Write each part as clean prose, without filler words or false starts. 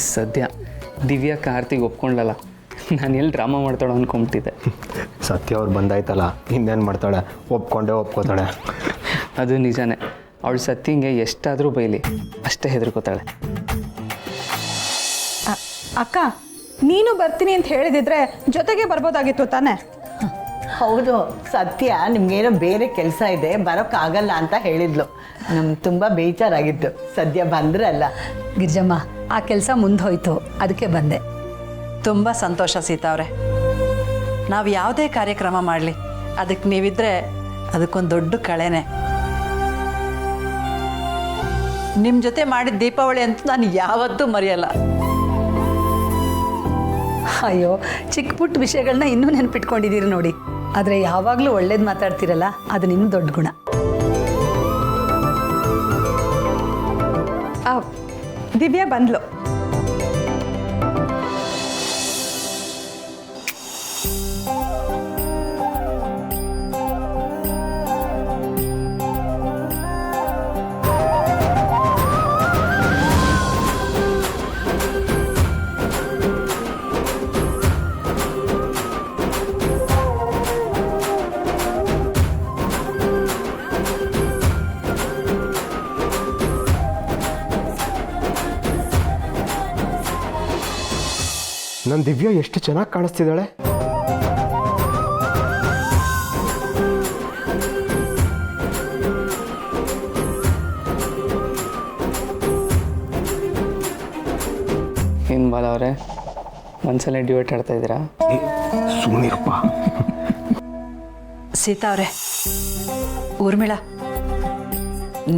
ಸದ್ಯ ದಿವ್ಯಾ ಕಾರ್ತಿಗೆ ಒಪ್ಕೊಂಡ್ಲಲ್ಲ, ನಾನು ಎಲ್ಲಿ ಡ್ರಾಮಾ ಮಾಡ್ತಾಳೋ ಅಂದ್ಕೊಂಬಿಟ್ಟಿದ್ದೆ. ಸತ್ಯ ಅವ್ರು ಬಂದಾಯ್ತಲ್ಲ, ಇನ್ನೇನು ಮಾಡ್ತಾಳೆ, ಒಪ್ಕೋತಾಳೆ. ಅದು ನಿಜಾನೇ. ಅವಳು ಸತ್ಯಂಗೆ ಎಷ್ಟಾದರೂ ಬೈಲಿ ಅಷ್ಟೇ ಹೆದರ್ಕೋತಾಳೆ. ಅಕ್ಕ, ನೀನು ಬರ್ತೀನಿ ಅಂತ ಹೇಳಿದಿದ್ರೆ ಜೊತೆಗೆ ಬರ್ಬೋದಾಗಿತ್ತು ತಾನೇ? ಹೌದು, ಸತ್ಯ ನಿಮ್ಗೇನೋ ಬೇರೆ ಕೆಲಸ ಇದೆ, ಬರೋಕ್ಕಾಗಲ್ಲ ಅಂತ ಹೇಳಿದ್ಲು. ನಮ್ಗೆ ತುಂಬ ಬೇಜಾರಾಗಿತ್ತು. ಸದ್ಯ ಬಂದ್ರಲ್ಲ. ಗಿರ್ಜಮ್ಮ, ಆ ಕೆಲಸ ಮುಂದೋಯ್ತು, ಅದಕ್ಕೆ ಬಂದೆ. ತುಂಬ ಸಂತೋಷ ಸೀತಾ ಅವರೇ. ನಾವು ಯಾವುದೇ ಕಾರ್ಯಕ್ರಮ ಮಾಡಲಿ ಅದಕ್ಕೆ ನೀವಿದ್ರೆ ಅದಕ್ಕೊಂದು ದೊಡ್ಡ ಕಳೆನೆ. ನಿಮ್ಮ ಜೊತೆ ಮಾಡಿದ ದೀಪಾವಳಿ ಅಂತೂ ನಾನು ಯಾವತ್ತೂ ಮರೆಯಲ್ಲ. ಅಯ್ಯೋ, ಚಿಕ್ಕ ಪುಟ್ಟ ವಿಷಯಗಳನ್ನ ಇನ್ನೂ ನೆನಪಿಟ್ಕೊಂಡಿದ್ದೀರಿ ನೋಡಿ. ಆದರೆ ಯಾವಾಗಲೂ ಒಳ್ಳೇದು ಮಾತಾಡ್ತೀರಲ್ಲ, ಅದು ನಿಮ್ಮ ದೊಡ್ಡ ಗುಣ. ದಿವ್ಯಾ ಬಂದ್ಲು. ನನ್ನ ದಿವ್ಯಾ ಎಷ್ಟು ಚೆನ್ನಾಗಿ ಕಾಣಿಸ್ತಿದ್ದಾಳೆ. ಏನು ಬಾಲ ಅವರೇ, ಒಂದ್ಸಲ ಡ್ಯೂಯೇಟ್ ಆಡ್ತಾ ಇದ್ದೀರಾ? ಸುಮ್ಮನಿರಪ್ಪ. ಸೀತಾ ಅವರೇ, ಊರ್ಮಿಳಾ,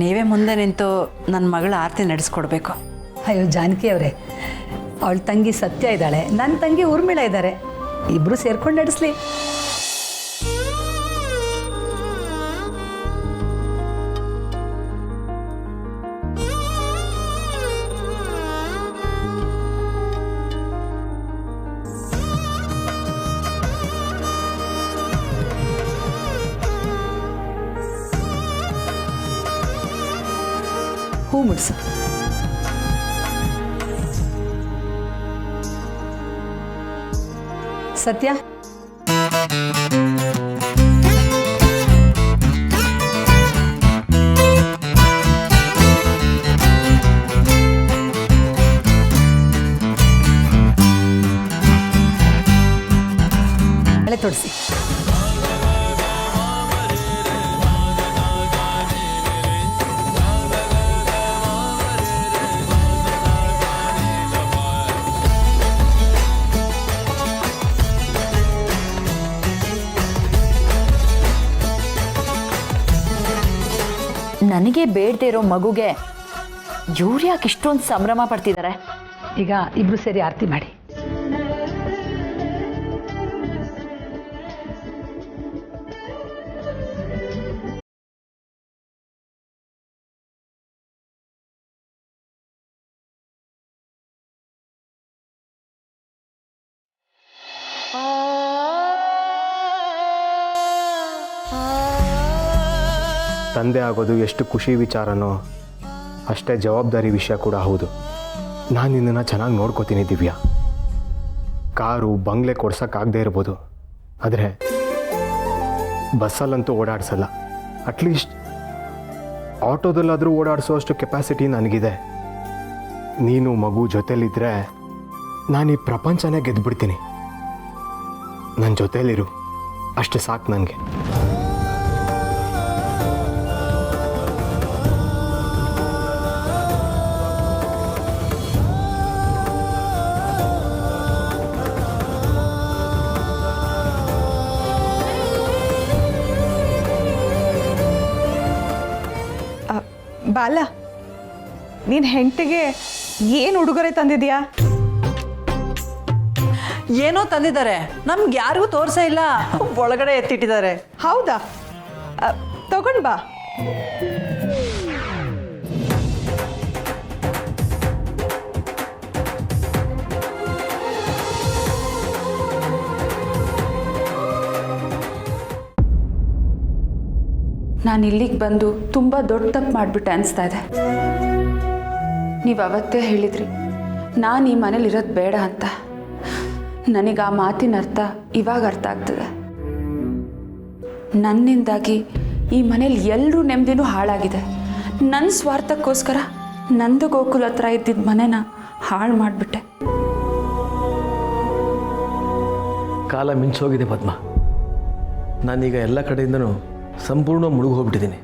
ನೀವೇ ಮುಂದೆ ನಿಂತು ನನ್ನ ಮಗಳ ಆರತಿ ನಡೆಸ್ಕೊಡ್ಬೇಕು. ಅಯ್ಯೋ ಜಾನಕಿ ಅವರೇ, ಅವಳ ತಂಗಿ ಸತ್ಯ ಇದ್ದಾಳೆ, ನನ್ನ ತಂಗಿ ಊರ್ಮಿಳಾ ಇದ್ದಾರೆ, ಇಬ್ಬರು ಸೇರ್ಕೊಂಡು ನಡೆಸಲಿ. ಹೂ ಮುಡ್ಸು. ಸತ್ಯ, ಹಳೆ ತೊಡಿಸಿ. ನನಗೆ ಬೇಡದೇ ಇರೋ ಮಗುಗೆ ಇವ್ರು ಯಾಕೆ ಇಷ್ಟೊಂದು ಸಂಭ್ರಮ ಪಡ್ತಿದ್ದಾರೆ? ಈಗ ಇಬ್ರು ಸೇರಿ ಆರತಿ ಮಾಡಿ. ತಂದೆ ಆಗೋದು ಎಷ್ಟು ಖುಷಿ ವಿಚಾರನೋ ಅಷ್ಟೇ ಜವಾಬ್ದಾರಿ ವಿಷಯ ಕೂಡ ಹೌದು. ನಾನು ನಿನ್ನನ್ನು ಚೆನ್ನಾಗಿ ನೋಡ್ಕೋತೀನಿ ದಿವ್ಯಾ. ಕಾರು ಬಂಗ್ಲೆ ಕೊಡ್ಸೋಕ್ಕಾಗದೇ ಇರ್ಬೋದು, ಆದರೆ ಬಸ್ಸಲ್ಲಂತೂ ಓಡಾಡಿಸಲ್ಲ. ಅಟ್ಲೀಸ್ಟ್ ಆಟೋದಲ್ಲಾದರೂ ಓಡಾಡಿಸೋಷ್ಟು ಕೆಪಾಸಿಟಿ ನನಗಿದೆ. ನೀನು ಮಗು ಜೊತೇಲಿದ್ದರೆ ನಾನು ಈ ಪ್ರಪಂಚನೇ ಗೆದ್ದುಬಿಡ್ತೀನಿ. ನನ್ನ ಜೊತೇಲಿರು, ಅಷ್ಟು ಸಾಕು ನನಗೆ. ಬಾಲ, ನೀನು ಹೆಂಡತಿಗೆ ಏನು ಉಡುಗೊರೆ ತಂದಿದ್ಯಾ? ಏನೋ ತಂದಿದ್ದಾರೆ, ನಮ್ಗೆ ಯಾರಿಗೂ ತೋರಿಸೇ ಇಲ್ಲ, ಒಳಗಡೆ ಎತ್ತಿಟ್ಟಿದ್ದಾರೆ. ಹೌದಾ? ತಗೊಂಡ್ ಬಾ. ನಾನು ಇಲ್ಲಿಗೆ ಬಂದು ತುಂಬ ದೊಡ್ಡ ತಪ್ಪು ಮಾಡಿಬಿಟ್ಟೆ ಅನಿಸ್ತಾ ಇದೆ. ನೀವು ಅವತ್ತೇ ಹೇಳಿದ್ರಿ, ನಾನು ಈ ಮನೇಲಿ ಇರೋದು ಬೇಡ ಅಂತ. ನನಗೆ ಆ ಮಾತಿನ ಅರ್ಥ ಇವಾಗ ಅರ್ಥ ಆಗ್ತದೆ. ನನ್ನಿಂದಾಗಿ ಈ ಮನೇಲಿ ಎಲ್ಲರೂ ನೆಮ್ಮದಿನೂ ಹಾಳಾಗಿದೆ. ನನ್ನ ಸ್ವಾರ್ಥಕ್ಕೋಸ್ಕರ ನಂದು ಗೋಕುಲ ಹತ್ರ ಇದ್ದಿದ್ದ ಮನೆನ ಹಾಳು ಮಾಡಿಬಿಟ್ಟೆ. ಕಾಲ ಮಿಂಚೋಗಿದೆ ಪದ್ಮ. ನಾನೀಗ ಎಲ್ಲ ಕಡೆಯಿಂದನೂ ಸಂಪೂರ್ಣ ಮುಳುಗಿ ಹೋಗ್ಬಿಟ್ಟಿದ್ದೀನಿ.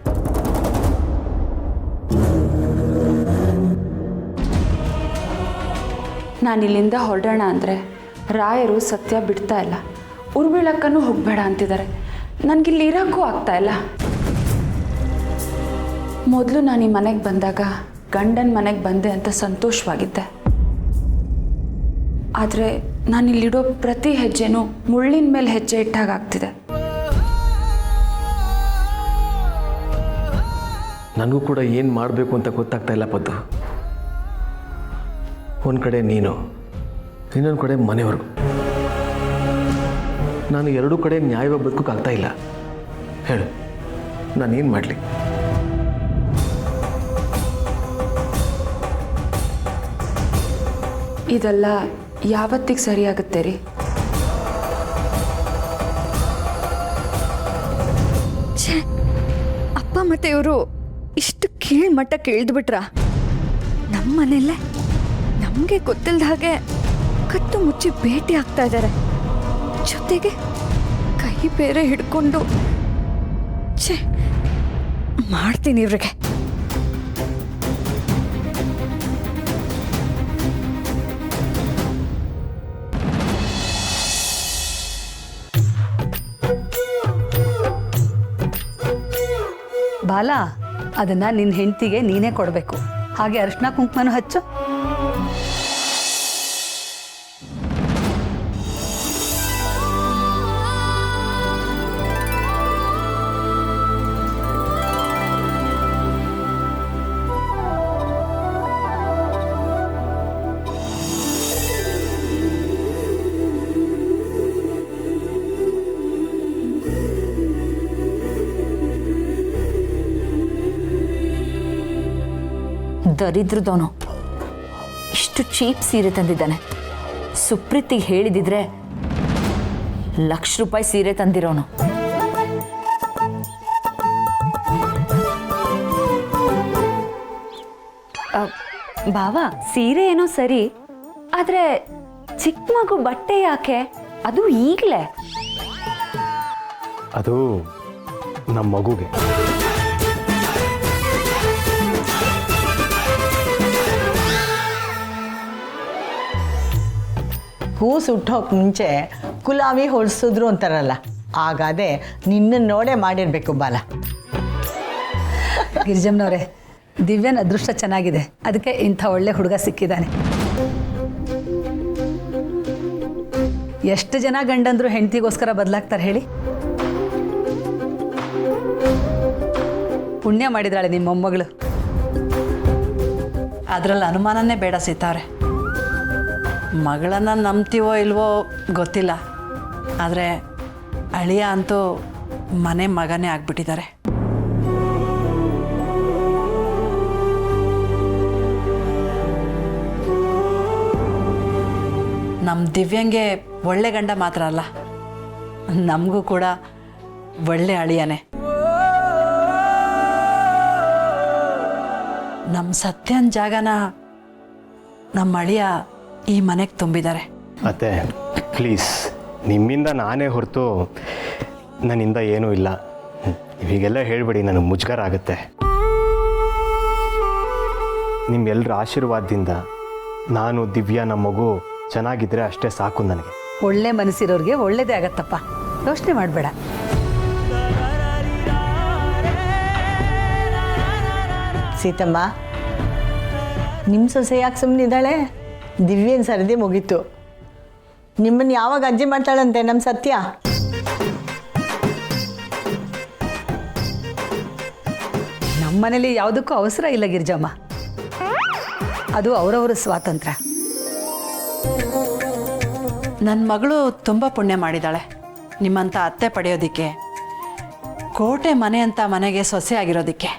ನಾನು ಇಲ್ಲಿಂದ ಹೊರಡೋಣ ಅಂದರೆ ರಾಯರು ಸತ್ಯ ಬಿಡ್ತಾ ಇಲ್ಲ. ಉರ್ಬಿಳಕ್ಕೂ ಹೋಗಬೇಡ ಅಂತಿದ್ದಾರೆ. ನನಗಿಲ್ಲಿ ಇರೋಕ್ಕೂ ಆಗ್ತಾ ಇಲ್ಲ. ಮೊದಲು ನಾನು ಈ ಮನೆಗೆ ಬಂದಾಗ ಗಂಡನ ಮನೆಗೆ ಬಂದೆ ಅಂತ ಸಂತೋಷವಾಗಿದ್ದೆ. ಆದರೆ ನಾನಿಲ್ಲಿಡೋ ಪ್ರತಿ ಹೆಜ್ಜೆನೂ ಮುಳ್ಳಿನ ಮೇಲೆ ಹೆಜ್ಜೆ ಇಟ್ಟಾಗ್ತಿದೆ. ನನಗೂ ಕೂಡ ಏನು ಮಾಡಬೇಕು ಅಂತ ಗೊತ್ತಾಗ್ತಾ ಇಲ್ಲ ಪದ್ದು. ಒಂದು ಕಡೆ ನೀನು, ಇನ್ನೊಂದು ಕಡೆ ಮನೆಯವರು. ನಾನು ಎರಡೂ ಕಡೆ ನ್ಯಾಯವಾಗಿ ಬದುಕೋಕ್ಕಾಗ್ತಾ ಇಲ್ಲ. ಹೇಳು, ನಾನೇನು ಮಾಡಲಿ? ಇದೆಲ್ಲ ಯಾವತ್ತಿಗೆ ಸರಿಯಾಗುತ್ತೆ ರೀ? ಅಪ್ಪ ಮತ್ತೆ ಇವರು ಇಷ್ಟು ಕೀಳ್ಮಟ್ಟಕ್ಕೆ ಇಳಿದ್ಬಿಟ್ರ? ನಮ್ಮ ಮನೆಯಲ್ಲೇ ನಮಗೆ ಗೊತ್ತಿಲ್ಲದ ಹಾಗೆ ಕತ್ತು ಮುಚ್ಚಿ ಭೇಟಿ ಆಗ್ತಾ ಇದ್ದಾರೆ. ಜೊತೆಗೆ ಕೈ ಬೇರೆ ಹಿಡ್ಕೊಂಡು ಮಾಡ್ತೀನಿ ಇವ್ರಿಗೆ. ಬಾಲ, ಅದನ್ನು ನಿನ್ನ ಹೆಂಡತಿಗೆ ನೀನೇ ಕೊಡಬೇಕು. ಹಾಗೆ ಅರಿಶಿನ ಕುಂಕುಮನೂ ಹಚ್ಚು. ದರಿದ್ರದವನು ಇಷ್ಟು ಚೀಪ್ ಸೀರೆ ತಂದಿದ್ದಾನೆ. ಸುಪ್ರೀತಿಗೆ ಹೇಳಿದಿದ್ರೆ ₹1,00,000 ಸೀರೆ ತಂದಿರೋನು. ಬಾವಾ, ಸೀರೆ ಏನೋ ಸರಿ, ಆದ್ರೆ ಚಿಕ್ಕ ಮಗು ಬಟ್ಟೆ ಯಾಕೆ? ಅದು ಈಗಲೇ. ಅದು ನಮ್ಮ ಮಗುಗೆ. ಕೂಸು ಹುಟ್ಟೋಕೆ ಮುಂಚೆ ಕುಲಾವಿ ಹೊಡ್ಸಿದ್ರು ಅಂತಾರಲ್ಲ, ಆಗಾದೆ ನಿನ್ನ ನೋಡೇ ಮಾಡಿರ್ಬೇಕು ಬಾಲ. ಗಿರಿಜಮ್ಮನವರೇ, ದಿವ್ಯನ ಅದೃಷ್ಟ ಚೆನ್ನಾಗಿದೆ. ಅದಕ್ಕೆ ಇಂಥ ಒಳ್ಳೆ ಹುಡುಗ ಸಿಕ್ಕಿದ್ದಾನೆ. ಎಷ್ಟು ಜನ ಗಂಡಂದ್ರು ಹೆಂಡತಿಗೋಸ್ಕರ ಬದಲಾಗ್ತಾರೆ ಹೇಳಿ? ಪುಣ್ಯ ಮಾಡಿದಾಳೆ ನಿಮ್ಮ ಮೊಮ್ಮಗಳು. ಅದರಲ್ಲಿ ಅನುಮಾನನೇ ಬೇಡ ಸೀತಾವ್ರೆ. ಮಗಳನ್ನು ನಂಬ್ತೀವೋ ಇಲ್ವೋ ಗೊತ್ತಿಲ್ಲ, ಆದರೆ ಅಳಿಯ ಅಂತೂ ಮನೆ ಮಗನೇ ಆಗ್ಬಿಟ್ಟಿದ್ದಾರೆ. ನಮ್ಮ ದಿವ್ಯಂಗೆ ಒಳ್ಳೆ ಗಂಡ ಮಾತ್ರ ಅಲ್ಲ, ನಮಗೂ ಕೂಡ ಒಳ್ಳೆ ಅಳಿಯನೇ. ನಮ್ಮ ಸತ್ಯನ ಜಾಗನ ನಮ್ಮ ಅಳಿಯ ಈ ಮನೆಗೆ ತುಂಬಿದ್ದಾರೆ. ಅತ್ತೆ ಪ್ಲೀಸ್, ನಿಮ್ಮಿಂದ ನಾನೇ ಹೊರತು ನನ್ನಿಂದ ಏನೂ ಇಲ್ಲ. ಹೀಗೆಲ್ಲ ಹೇಳ್ಬೇಡಿ, ನನಗೆ ಮುಜುಗರ ಆಗುತ್ತೆ. ನಿಮ್ಮೆಲ್ಲರ ಆಶೀರ್ವಾದದಿಂದ ನಾನು, ದಿವ್ಯಾ, ನಮ್ಮ ಮಗು ಚೆನ್ನಾಗಿದ್ದರೆ ಅಷ್ಟೇ ಸಾಕು ನನಗೆ. ಒಳ್ಳೆ ಮನಸ್ಸಿರೋರಿಗೆ ಒಳ್ಳೇದೇ ಆಗತ್ತಪ್ಪ, ಯೋಚನೆ ಮಾಡಬೇಡ. ಸೀತಮ್ಮ, ನಿಮ್ಮ ಸೊಸೆ ಯಾಕೆ ಸುಮ್ಮನಿದ್ದಾಳೆ? ದಿವ್ಯನ ಸರದಿ ಮುಗೀತು. ನಿಮ್ಮನ್ನು ಯಾವಾಗ ಅಜ್ಜಿ ಮಾಡ್ತಾಳಂತೆ ನಮ್ಮ ಸತ್ಯ? ನಮ್ಮ ಮನೇಲಿ ಯಾವುದಕ್ಕೂ ಅವಸರ ಇಲ್ಲ ಗಿರಿಜಮ್ಮ, ಅದು ಅವರವರ ಸ್ವಾತಂತ್ರ್ಯ. ನನ್ನ ಮಗಳು ತುಂಬ ಪುಣ್ಯ ಮಾಡಿದ್ದಾಳೆ ನಿಮ್ಮಂಥ ಅತ್ತೆ ಪಡೆಯೋದಕ್ಕೆ, ಕೋಟೆ ಮನೆ ಅಂತ ಮನೆಗೆ ಸೊಸೆ ಆಗಿರೋದಕ್ಕೆ.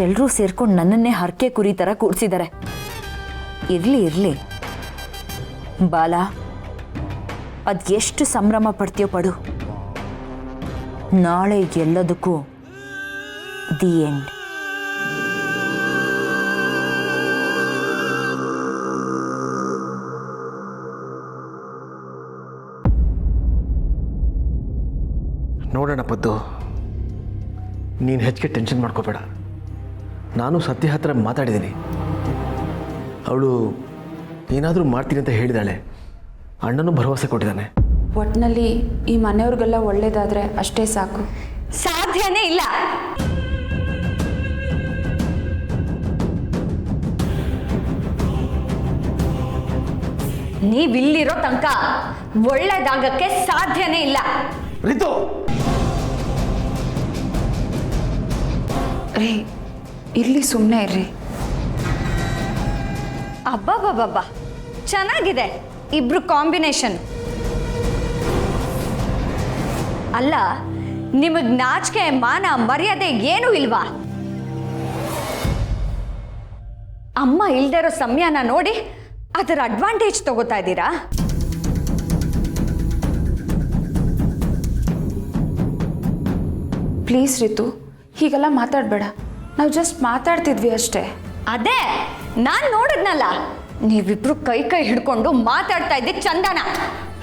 ಎಲ್ಲರೂ ಸೇರ್ಕೊಂಡು ನನ್ನನ್ನೇ ಹರಕೆ ಕುರಿ ಥರ ಕೂರಿಸಿದ್ದಾರೆ. ಇರಲಿ ಬಾಲ, ಅದು ಎಷ್ಟು ಸಂಭ್ರಮ ಪಡ್ತೀಯೋ ಪಡು. ನಾಳೆ ಎಲ್ಲದಕ್ಕೂ ದಿ ಎಂಡ್. ನೋಡೋಣ ಪದ್ದು, ನೀನು ಹೆಚ್ಚಿಗೆ ಟೆನ್ಷನ್ ಮಾಡ್ಕೋಬೇಡ. ನಾನು ಸತ್ಯ ಹತ್ರ ಮಾತಾಡಿದ್ದೀನಿ. ಅವಳು ಏನಾದರೂ ಮಾಡ್ತೀನಿ ಅಂತ ಹೇಳಿದಾಳೆ. ಅಣ್ಣನೂ ಭರವಸೆ ಕೊಟ್ಟಿದ್ದಾನೆ. ಒಟ್ಟಿನಲ್ಲಿ ಈ ಮನೆಯವ್ರಿಗೆಲ್ಲ ಒಳ್ಳೇದಾದರೆ ಅಷ್ಟೇ ಸಾಕು. ಸಾಧ್ಯನೇ ಇಲ್ಲ. ನೀವಿಲ್ಲಿರೋ ತನಕ ಒಳ್ಳೇದಾಗಕ್ಕೆ ಸಾಧ್ಯನೇ ಇಲ್ಲ. ರಿತು, ರೀ ಇಲ್ಲಿ ಸುಮ್ಮನೆ ಇರ್ರಿ. ಅಬ್ಬಬ್ಬಬ್ಬ, ಚೆನ್ನಾಗಿದೆ ಇಬ್ರು ಕಾಂಬಿನೇಷನ್. ಅಲ್ಲ, ನಿಮಗ್ ನಾಚಿಕೆ ಮಾನ ಮರ್ಯಾದೆ ಏನೂ ಇಲ್ವಾ? ಅಮ್ಮ ಇಲ್ದೇ ಇರೋ ಸಮಯನ ನೋಡಿ ಅದರ ಅಡ್ವಾಂಟೇಜ್ ತಗೋತಾ ಇದ್ದೀರಾ? ಪ್ಲೀಸ್ ರಿತು, ಹೀಗೆಲ್ಲ ಮಾತಾಡಬೇಡ. ನಾವು ಜಸ್ಟ್ ಮಾತಾಡ್ತಿದ್ವಿ ಅಷ್ಟೇ. ಅದೇ ನಾನು ನೋಡಿದ್ನಲ್ಲ, ನೀವಿಬ್ರು ಕೈ ಹಿಡ್ಕೊಂಡು ಮಾತಾಡ್ತಾ ಇದ್ದಿದ್ದು ಚಂದನ.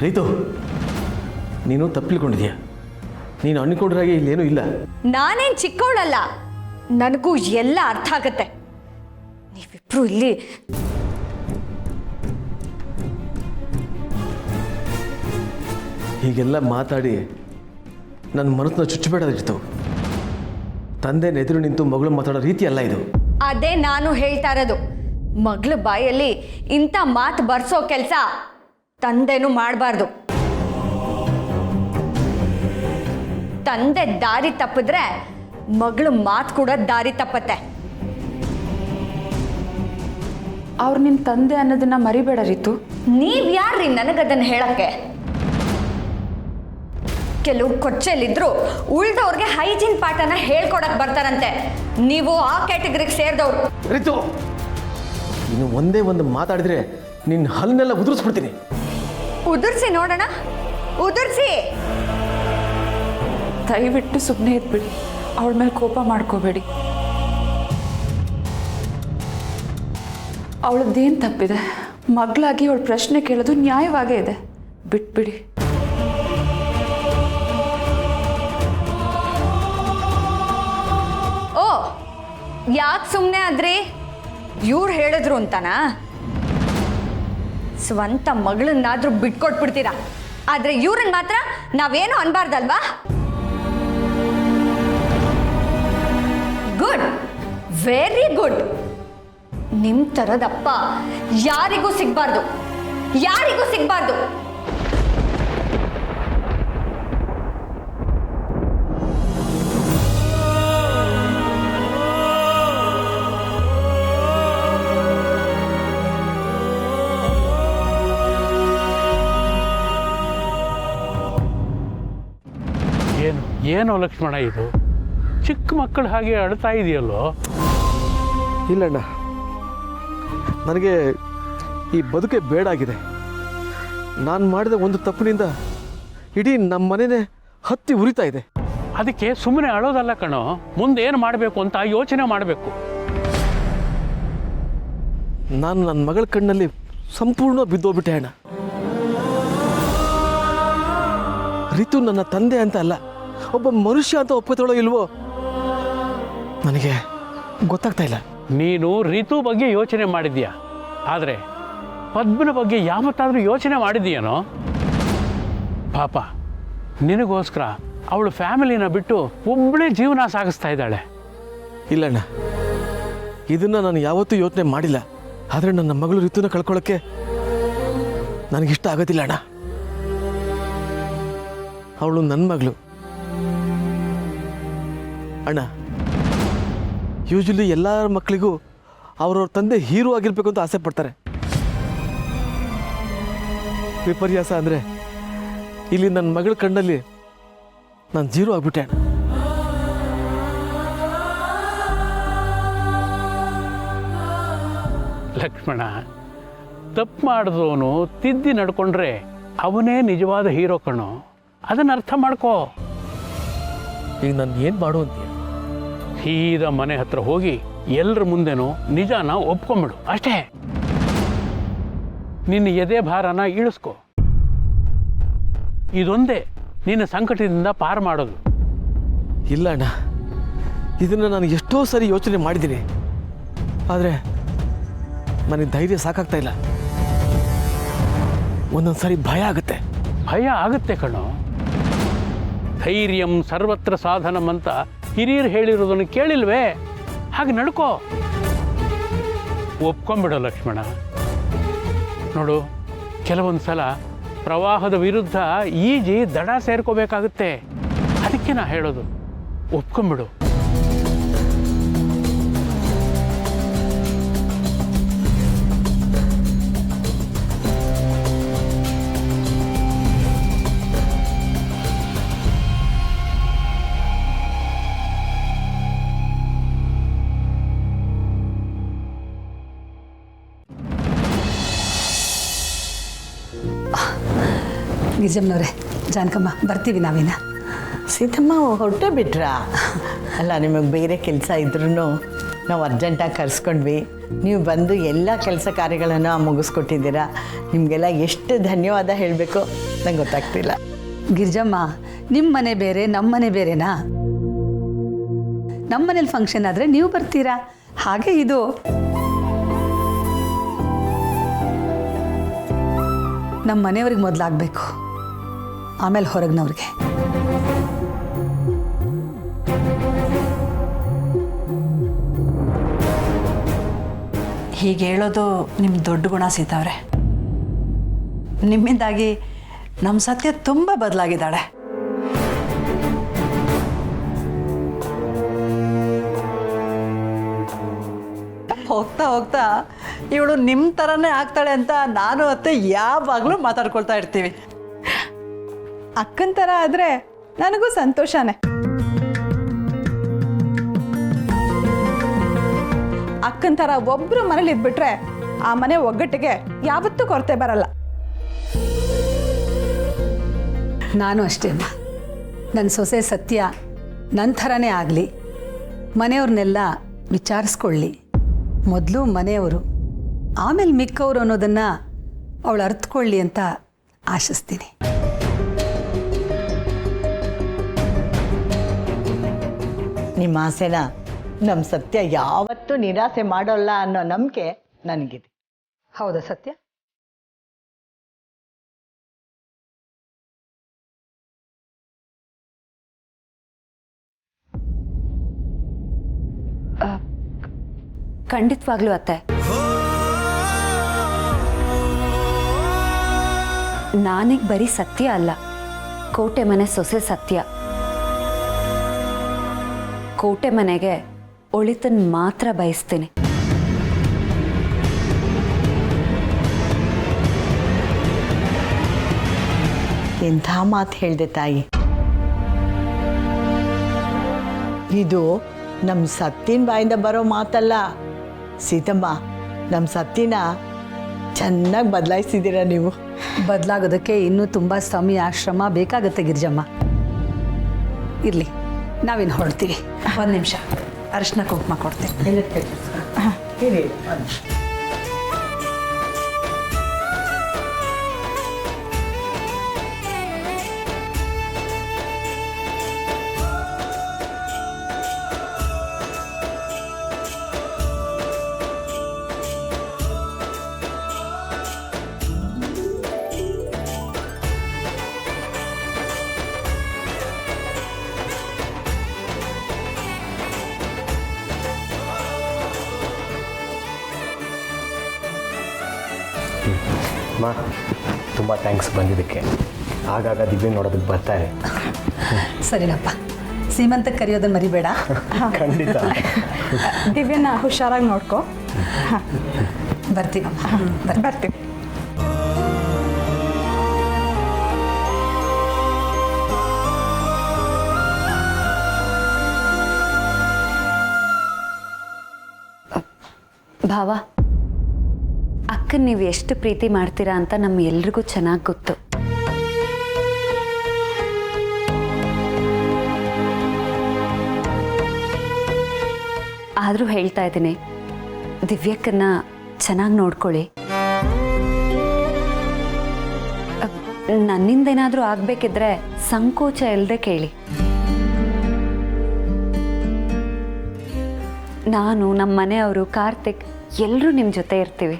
ರಿತು, ನೀನು ತಪ್ಪಿಳ್ಕೊಂಡಿದ್ಯಾ. ನೀನು ಅನ್ಕೊಂಡ್ರಾಗೆ ಇಲ್ಲೇನೂ ಇಲ್ಲ. ನಾನೇನ್ ಚಿಕ್ಕವಳಲ್ಲ, ನನಗೂ ಎಲ್ಲ ಅರ್ಥ ಆಗತ್ತೆ. ನೀವಿಬ್ರು ಇಲ್ಲಿ ಹೀಗೆಲ್ಲ ಮಾತಾಡಿ ನನ್ನ ಮನಸ್ಸನ್ನ ಚುಚ್ಚಬೇಡದಿತ್ತು. ತಂದೆ ಎದುರು ನಿಂತು ಮಗಳು ಮಾತಾಡೋ ರೀತಿ ಅಲ್ಲ ಇದು. ಅದೇ ನಾನು ಹೇಳ್ತಾ ಇರೋದು. ಮಗಳ ಬಾಯಲ್ಲಿ ಇಂಥ ಮಾತು ಬರ್ಸೋ ಕೆಲಸ ತಂದೆನೂ ಮಾಡಬಾರ್ದು. ತಂದೆ ದಾರಿ ತಪ್ಪಿದ್ರೆ ಮಗಳು ಮಾತು ಕೂಡ ದಾರಿ ತಪ್ಪತ್ತೆ. ಅವ್ರು ನಿನ್ನ ತಂದೆ ಅನ್ನೋದನ್ನ ಮರಿಬೇಡ ರಿತು. ನೀವ್ ಯಾರ್ರಿ ನನಗದನ್ನ ಹೇಳಕ್ಕೆ? ಕೆಲವು ಕೊಚ್ಚೆಲಿದ್ರು ಉಳ್ದವ್ರಿಗೆ ಹೈಜೀನ್ ಪಾಠನ ಹೇಳ್ಕೊಡಕ್ ಬರ್ತಾರಂತೆ. ನೀವು ಆ ಕ್ಯಾಟಗರಿಗೆ ಸೇರಿದವ್ರು. ರಿತು, ನೀನು ಒಂದೇ ಒಂದು ಮಾತಾಡಿದ್ರೆ ನಿನ್ನ ಹಲ್ಲನ್ನೆಲ್ಲ ಉದುರಿಸ್ಬಿಡ್ತೀನಿ. ಉದುರ್ಸಿ ನೋಡೋಣ, ಉದುರ್ಸಿ. ದಯವಿಟ್ಟು ಸುಮ್ಮನೆ ಇದ್ಬಿಡಿ. ಅವಳ ಮೇಲೆ ಕೋಪ ಮಾಡ್ಕೋಬೇಡಿ. ಅವಳದ್ದೇನು ತಪ್ಪಿದೆ? ಮಗಳಾಗಿ ಅವಳ ಪ್ರಶ್ನೆ ಕೇಳೋದು ನ್ಯಾಯವಾಗೇ ಇದೆ. ಬಿಟ್ಬಿಡಿ. ಓ, ಯಾಕೆ ಸುಮ್ಮನೆ ಆದ್ರಿ? ಇವ್ರು ಹೇಳಿದ್ರು ಅಂತನಾ? ಸ್ವಂತ ಮಗಳನ್ನಾದ್ರೂ ಬಿಟ್ಕೊಟ್ಬಿಡ್ತೀರಾ, ಆದ್ರೆ ಇವ್ರನ್ನ ಮಾತ್ರ ನಾವೇನು ಅನ್ಬಾರ್ದಲ್ವಾ? Good, very good. ನಿಮ್ ತರದಪ್ಪ ಯಾರಿಗೂ ಸಿಗ್ಬಾರ್ದು, ಯಾರಿಗೂ ಸಿಗ್ಬಾರ್ದು. ಏನೋ ಲಕ್ಷ್ಮಣ, ಇದು ಚಿಕ್ಕ ಮಕ್ಕಳು ಹಾಗೆ ಅಳ್ತಾ ಇದೆಯಲ್ಲೋ? ಇಲ್ಲಣ್ಣ, ನನಗೆ ಈ ಬದುಕೆ ಬೇಡಾಗಿದೆ. ನಾನು ಮಾಡಿದ ಒಂದು ತಪ್ಪಿನಿಂದ ಇಡೀ ನಮ್ಮ ಮನೆಯೇ ಹತ್ತಿ ಉರಿತಾ ಇದೆ. ಅದಕ್ಕೆ ಸುಮ್ಮನೆ ಅಳೋದಲ್ಲ ಕಣೋ, ಮುಂದೆ ಏನು ಮಾಡಬೇಕು ಅಂತ ಯೋಚನೆ ಮಾಡಬೇಕು. ನಾನು ನನ್ನ ಮಗಳ ಕಣ್ಣಲ್ಲಿ ಸಂಪೂರ್ಣ ಬಿದ್ದೋಗ್ಬಿಟ್ಟೆ ಅಣ್ಣ. ರಿತು ನನ್ನ ತಂದೆ ಅಂತ ಅಲ್ಲ, ಒಬ್ಬ ಮನುಷ್ಯ ಅಂತ ಒಪ್ಕೋತಾಳೋ ಇಲ್ವೋ ನನಗೆ ಗೊತ್ತಾಗ್ತಾ ಇಲ್ಲ. ನೀನು ರಿತು ಬಗ್ಗೆ ಯೋಚನೆ ಮಾಡಿದ್ಯಾ, ಆದರೆ ಪದ್ಮನ ಬಗ್ಗೆ ಯಾವತ್ತಾದರೂ ಯೋಚನೆ ಮಾಡಿದೀಯನೋ? ಪಾಪ, ನಿನಗೋಸ್ಕರ ಅವಳು ಫ್ಯಾಮಿಲಿನ ಬಿಟ್ಟು ಒಬ್ಬಳೇ ಜೀವನ ಸಾಗಿಸ್ತಾ ಇದ್ದಾಳೆ. ಇಲ್ಲಣ್ಣ, ಇದನ್ನು ನಾನು ಯಾವತ್ತೂ ಯೋಚನೆ ಮಾಡಿಲ್ಲ. ಆದರೆ ನನ್ನ ಮಗಳು ರಿತುನ ಕಳ್ಕೊಳ್ಳೋಕ್ಕೆ ನನಗಿಷ್ಟ ಆಗೋದಿಲ್ಲ ಅಣ್ಣ. ಅವಳು ನನ್ನ ಮಗಳು ಅಣ್ಣ. ಯೂಶ್ವಲಿ ಎಲ್ಲ ಮಕ್ಕಳಿಗೂ ಅವ್ರವ್ರ ತಂದೆ ಹೀರೋ ಆಗಿರ್ಬೇಕು ಅಂತ ಆಸೆ ಪಡ್ತಾರೆ. ವಿಪರ್ಯಾಸ ಅಂದರೆ ಇಲ್ಲಿ ನನ್ನ ಮಗಳ ಕಣ್ಣಲ್ಲಿ ನಾನು ಜೀರೋ ಆಗ್ಬಿಟ್ಟೆ ಅಣ್ಣ. ಲಕ್ಷ್ಮಣ, ತಪ್ಪು ಮಾಡಿದವನು ತಿದ್ದಿ ನಡ್ಕೊಂಡ್ರೆ ಅವನೇ ನಿಜವಾದ ಹೀರೋ ಕಣೋ. ಅದನ್ನು ಅರ್ಥ ಮಾಡ್ಕೋ. ಈಗ ನಾನು ಏನು ಮಾಡು ಅಂತೀಯ? ಸೀದಾ ಮನೆ ಹತ್ರ ಹೋಗಿ ಎಲ್ಲರ ಮುಂದೆನೂ ನಿಜಾನ ಒಪ್ಕೊಂಬಿಡು ಅಷ್ಟೇ. ನಿನ್ನ ಎದೆ ಭಾರನ ಇಳಿಸ್ಕೊ. ಇದೊಂದೇ ನಿನ್ನ ಸಂಕಟದಿಂದ ಪಾರು ಮಾಡೋದು. ಇಲ್ಲ ಅಣ್ಣ, ಇದನ್ನು ನಾನು ಎಷ್ಟೋ ಸರಿ ಯೋಚನೆ ಮಾಡಿದ್ದೀನಿ, ಆದರೆ ನನಗೆ ಧೈರ್ಯ ಸಾಕಾಗ್ತಾ ಇಲ್ಲ. ಒಂದೊಂದು ಸಾರಿ ಭಯ ಆಗುತ್ತೆ. ಭಯ ಆಗುತ್ತೆ ಕಣೋ. ಧೈರ್ಯಂ ಸರ್ವತ್ರ ಸಾಧನಂ ಅಂತ ಹಿರಿಯರು ಹೇಳಿರೋದನ್ನು ಕೇಳಿಲ್ವೇ? ಹಾಗೆ ನಡ್ಕೋ. ಒಪ್ಕೊಂಬಿಡೋ ಲಕ್ಷ್ಮಣ. ನೋಡು, ಕೆಲವೊಂದು ಸಲ ಪ್ರವಾಹದ ವಿರುದ್ಧ ಈಜಿ ದಡ ಸೇರ್ಕೋಬೇಕಾಗುತ್ತೆ. ಅದಕ್ಕೆ ನಾ ಹೇಳೋದು, ಒಪ್ಕೊಂಬಿಡು. ಗಿರ್ಜಮ್ಮನವ್ರೆ, ಜಾನಕಮ್ಮ, ಬರ್ತೀವಿ ನಾವಿನ್ನ. ಸೀತಮ್ಮ ಹೊರಟೇ ಬಿಟ್ರಾ? ಅಲ್ಲ, ನಿಮಗೆ ಬೇರೆ ಕೆಲಸ ಇದ್ರೂ ನಾವು ಅರ್ಜೆಂಟಾಗಿ ಕರೆಸ್ಕೊಂಡ್ವಿ. ನೀವು ಬಂದು ಎಲ್ಲ ಕೆಲಸ ಕಾರ್ಯಗಳನ್ನು ಮುಗಿಸ್ಕೊಟ್ಟಿದ್ದೀರಾ. ನಿಮಗೆಲ್ಲ ಎಷ್ಟು ಧನ್ಯವಾದ ಹೇಳಬೇಕು ನಂಗೆ ಗೊತ್ತಾಗ್ತಿಲ್ಲ. ಗಿರ್ಜಮ್ಮ, ನಿಮ್ಮ ಮನೆ ಬೇರೆ ನಮ್ಮ ಮನೆ ಬೇರೆನಾ? ನಮ್ಮ ಮನೇಲಿ ಫಂಕ್ಷನ್ ಆದರೆ ನೀವು ಬರ್ತೀರಾ, ಹಾಗೆ ಇದು. ನಮ್ಮ ಮನೆಯವ್ರಿಗೆ ಮೊದಲಾಗಬೇಕು, ಆಮೇಲೆ ಹೊರಗಿನವ್ರಿಗೆ. ಹೀಗೆ ಹೇಳೋದು ನಿಮ್ಮ ದೊಡ್ಡ ಗುಣ ಸೀತಾವ್ರೆ. ನಿಮ್ಮಿಂದಾಗಿ ನಮ್ಮ ಸತ್ಯ ತುಂಬ ಬದಲಾಗಿದ್ದಾಳೆ. ಹೋಗ್ತಾ ಹೋಗ್ತಾ ಇವಳು ನಿಮ್ಮ ಥರನೇ ಆಗ್ತಾಳೆ ಅಂತ ನಾನು ಅತ್ತೆ ಯಾವಾಗಲೂ ಮಾತಾಡ್ಕೊಳ್ತಾ ಇರ್ತೀವಿ. ಅಕ್ಕನ ಥರ ಆದರೆ ನನಗೂ ಸಂತೋಷನೇ. ಅಕ್ಕನ ಥರ ಒಬ್ಬರು ಮನೇಲಿ ಇದ್ಬಿಟ್ರೆ ಆ ಮನೆ ಒಗ್ಗಟ್ಟಿಗೆ ಯಾವತ್ತೂ ಕೊರತೆ ಬರಲ್ಲ. ನಾನು ಅಷ್ಟೇ ಅಮ್ಮ. ನನ್ನ ಸೊಸೆ ಸತ್ಯ ನನ್ನ ಥರನೇ ಆಗಲಿ, ಮನೆಯವ್ರನ್ನೆಲ್ಲ ವಿಚಾರಿಸ್ಕೊಳ್ಳಿ. ಮೊದಲು ಮನೆಯವರು, ಆಮೇಲೆ ಮಿಕ್ಕವರು ಅನ್ನೋದನ್ನು ಅವಳು ಅರ್ಥಕೊಳ್ಳಿ ಅಂತ ಆಶಿಸ್ತೀನಿ. ನಿಮ್ಮ ಆಸೆನ ನಮ್ಮ ಸತ್ಯ ಯಾವತ್ತೂ ನಿರಾಸೆ ಮಾಡೋಲ್ಲ ಅನ್ನೋ ನಂಬಿಕೆ ನನಗಿದೆ. ಹೌದಾ ಸತ್ಯ? ಖಂಡಿತವಾಗ್ಲೂ ಅತ್ತೆ. ನಾನೀಗ ಬರೀ ಸತ್ಯ ಅಲ್ಲ, ಕೋಟೆ ಮನೆ ಸೊಸೆ ಸತ್ಯ. ಕೋಟೆ ಮನೆಗೆ ಒಳಿತನ್ ಮಾತ್ರ ಬಯಸ್ತೀನಿ. ಎಂಥ ಮಾತು ಹೇಳಿದೆ ತಾಯಿ. ಇದು ನಮ್ಮ ಸತ್ತಿನ ಬಾಯಿಂದ ಬರೋ ಮಾತಲ್ಲ ಸೀತಮ್ಮ. ನಮ್ಮ ಸತ್ತಿನ ಚೆನ್ನಾಗಿ ಬದಲಾಯಿಸಿದ್ದೀರ ನೀವು. ಬದಲಾಗೋದಕ್ಕೆ ಇನ್ನೂ ತುಂಬ ಸಮಯ, ಶ್ರಮ ಬೇಕಾಗುತ್ತೆ ಗಿರ್ಜಮ್ಮ. ಇರಲಿ, ನಾವಿನ್ನು ಹೊರಡ್ತೀವಿ. ಒಂದು ನಿಮಿಷ, ಅರಿಶಿನ ಕುಂಕುಮ ಕೊಡ್ತೀನಿ. ಅಮ್ಮ, ತುಂಬ ಥ್ಯಾಂಕ್ಸ್ ಬಂದಿದ್ದಕ್ಕೆ. ಆಗಾಗ ದಿವ್ಯ ನೋಡೋದಕ್ಕೆ ಬರ್ತಾರೆ. ಸರಿನಪ್ಪ, ಸೀಮಂತಕ್ಕೆ ಕರೆಯೋದನ್ನು ಮರಿಬೇಡ. ಖಂಡಿತ. ದಿವ್ಯನ ಹುಷಾರಾಗಿ ನೋಡ್ಕೊ. ಬರ್ತೀನಮ್ಮ. ಬರ್ತೀವಿ. ಭಾವ, ಅಕ್ಕನ ನೀವು ಎಷ್ಟು ಪ್ರೀತಿ ಮಾಡ್ತೀರಾ ಅಂತ ನಮ್ಮ ಎಲ್ರಿಗೂ ಚೆನ್ನಾಗಿ ಗೊತ್ತು. ಆದರೂ ಹೇಳ್ತಾ ಇದ್ದೀನಿ, ದಿವ್ಯಕ್ಕನ್ನ ಚೆನ್ನಾಗಿ ನೋಡ್ಕೊಳ್ಳಿ. ನನ್ನಿಂದ ಏನಾದರೂ ಆಗಬೇಕಿದ್ರೆ ಸಂಕೋಚ ಇಲ್ಲದೆ ಕೇಳಿ. ನಾನು, ನಮ್ಮ ಮನೆಯವರು, ಕಾರ್ತಿಕ್ ಎಲ್ಲರೂ ನಿಮ್ಮ ಜೊತೆ ಇರ್ತೀವಿ.